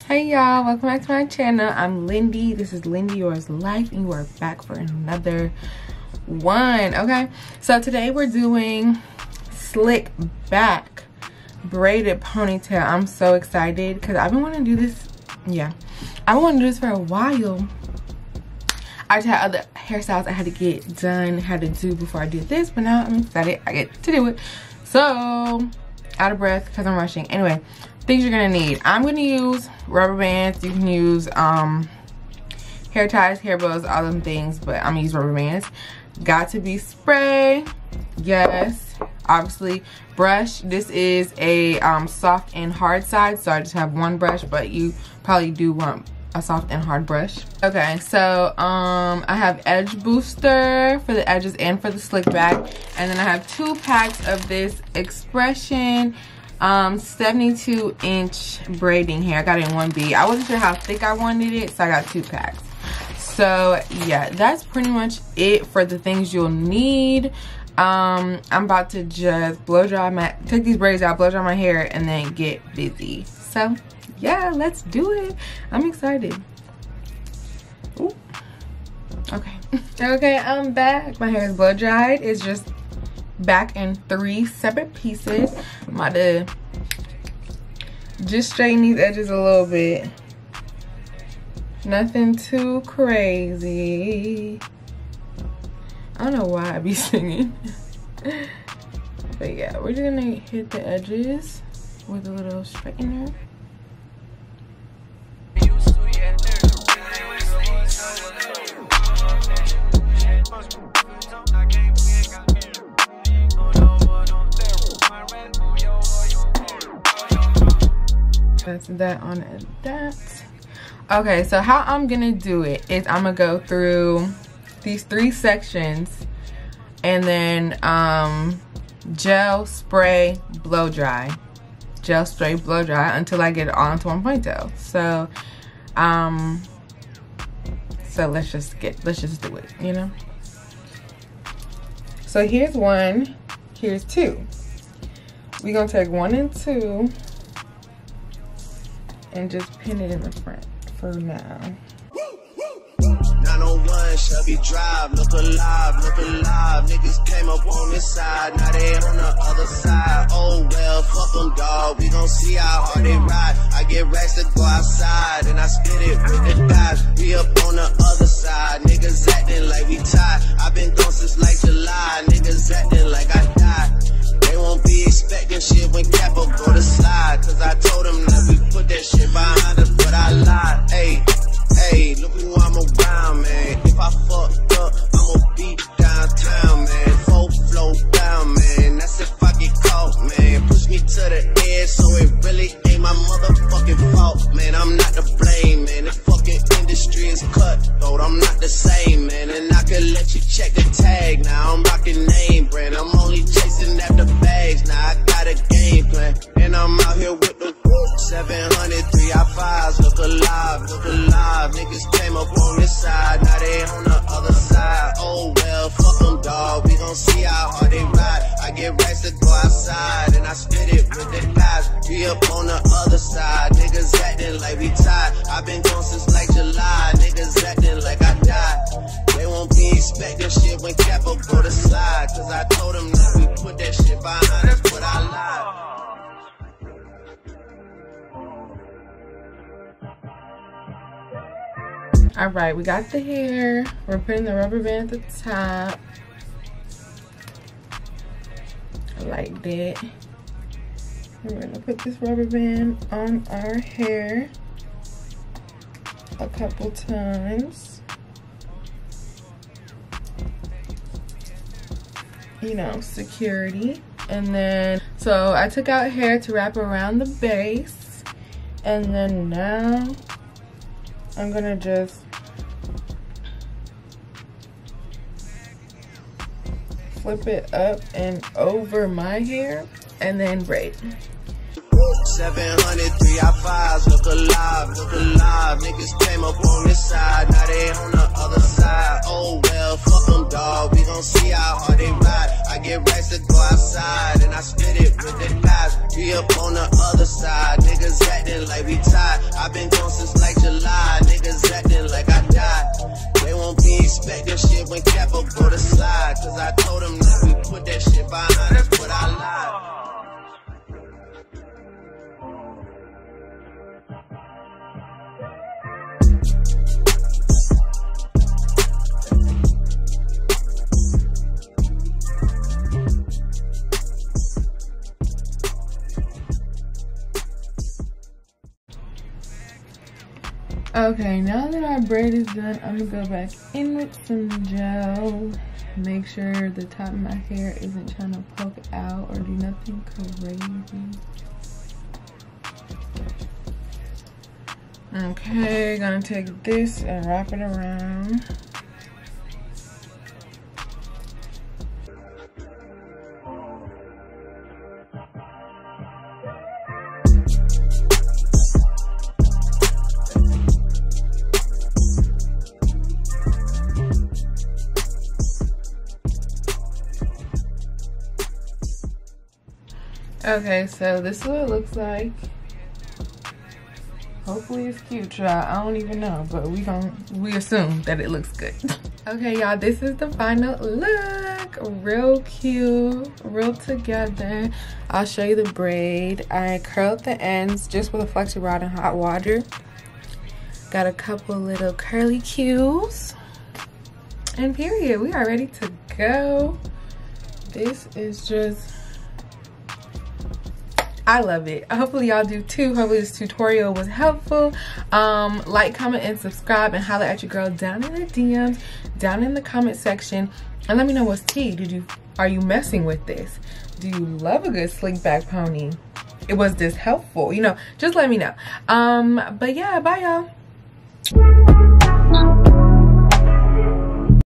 Hey y'all, welcome back to my channel. I'm Lindy. This is LindiorsLife and you are back for another one. Okay, so today we're doing slick back braided ponytail. I'm so excited because I've been wanting to do this. Yeah, I've been wanting to do this for a while. I just had other hairstyles I had to get done, had to do before I did this, but now I'm excited I get to do it. So out of breath because I'm rushing. Anyway, things you're gonna need. I'm gonna use rubber bands. You can use hair ties, hair bows, all them things, but I'm gonna use rubber bands. Got to be spray. Yes, obviously. Brush. This is a soft and hard side, so I just have one brush, but you probably do want a soft and hard brush. Okay, so I have edge booster for the edges and for the slick back, and then I have 2 packs of this Expression 72-inch braiding hair. I got it in 1B. I wasn't sure how thick I wanted it, so I got 2 packs. So yeah, that's pretty much it for the things you'll need. I'm about to just take these braids out, blow dry my hair, and then get busy. So yeah, let's do it. I'm excited. Ooh. Okay. Okay, I'm back. My hair is blow dried. It's just back in 3 separate pieces. I'm about to just straighten these edges a little bit. Nothing too crazy. I don't know why I be singing. But yeah, we're just gonna hit the edges with a little straightener. That's that on that. Okay, so how I'm gonna do it is I'm gonna go through these 3 sections and then gel, spray, blow dry. Gel, spray, blow dry until I get it all into one ponytail. So so let's just do it, you know? So here's 1, here's 2. We're gonna take 1 and 2 and just pin it in the front for now. 901 Shelby Drive, look alive, niggas came up on this side, now they on the other side. Oh well, fuck them dawg, we gon' see how hard they ride. I get racks to go outside and I spit it with the guys. We up on the other side, niggas acting like we tied. I've been gone since like July, niggas acting like I died. They won't be expecting shit when Capo go to slide, cause I told them that we put that shit behind us, but I lied. Hey, hey, look who I'm around, man. If I fucked up, I'ma be downtown, man. Full flow down, man. That's if I get caught, man. Push me to the edge, so it really ain't my motherfucking fault, man. I'm not to blame, man. The fucking industry is cutthroat. I'm not the same, man. And I can let you check the tag. Now I'm rocking name brand. I'm only chasing after bags. Now I got a game plan, and I'm out here with the 700 3i5s. Look alive, niggas came up on this side, now they on the other side. Oh well, fuck them dawg, we gon' see how hard they ride. I get racks to go outside and I spit it with the guys. We up on the other side, niggas acting like we tied. I've been gone since like July, niggas acting like I died. They won't be expecting shit when Capo go to slide, cause I told them that we put that shit behind us, but I lied. All right, we got the hair. We're putting the rubber band at the top. I like that. We're gonna put this rubber band on our hair a couple times. You know, security. And then, so I took out hair to wrap around the base. And then now I'm gonna just flip it up and over my hair and then braid. 700 3i5s, look alive, niggas came up on this side, now they on the other side. Oh well, fuck them dawg, we gon' see how hard they ride. I I get racks to go outside, and I spit it with the knives. Be up on the other side, niggas acting like we tied. I've been gone since like July, niggas acting like I died. They won't be expecting shit when Capo go to slide, cause I told them that we put that shit behind us, but I lied. Okay, now that our braid is done, I'm gonna go back in with some gel. Make sure the top of my hair isn't trying to poke out or do nothing crazy. Okay, gonna take this and wrap it around. Okay, so this is what it looks like. Hopefully it's cute, y'all. I don't even know, but we assume that it looks good. Okay, y'all, this is the final look. Real cute, real together. I'll show you the braid. I curled the ends just with a flexi rod and hot water. Got a couple little curly cues. And period, we are ready to go. This is just, I love it. Hopefully y'all do too. Hopefully this tutorial was helpful. Like, comment, and subscribe, and holler at your girl down in the DMs, down in the comment section, and let me know what's tea. Are you messing with this? Do you love a good slick back pony? Was this helpful? You know, just let me know. But yeah, bye y'all.